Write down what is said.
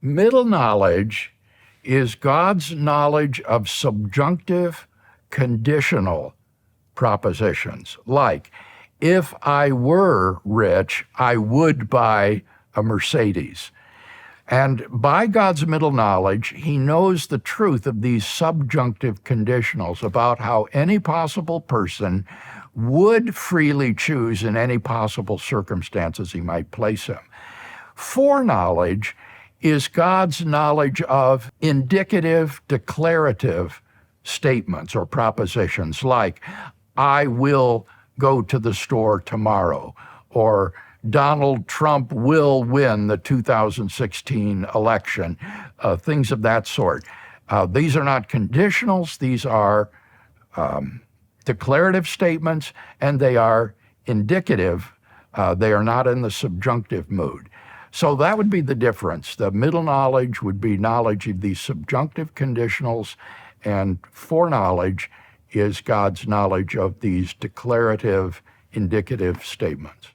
Middle knowledge is God's knowledge of subjunctive, conditional propositions, like, if I were rich, I would buy a Mercedes. And by God's middle knowledge, he knows the truth of these subjunctive conditionals about how any possible person would freely choose in any possible circumstances he might place him. Foreknowledge is God's knowledge of indicative, declarative statements or propositions like, I will go to the store tomorrow, or Donald Trump will win the 2016 election, things of that sort. These are not conditionals, these are declarative statements, and they are indicative. They are not in the subjunctive mood. So that would be the difference. The middle knowledge would be knowledge of these subjunctive conditionals, and foreknowledge is God's knowledge of these declarative, indicative statements.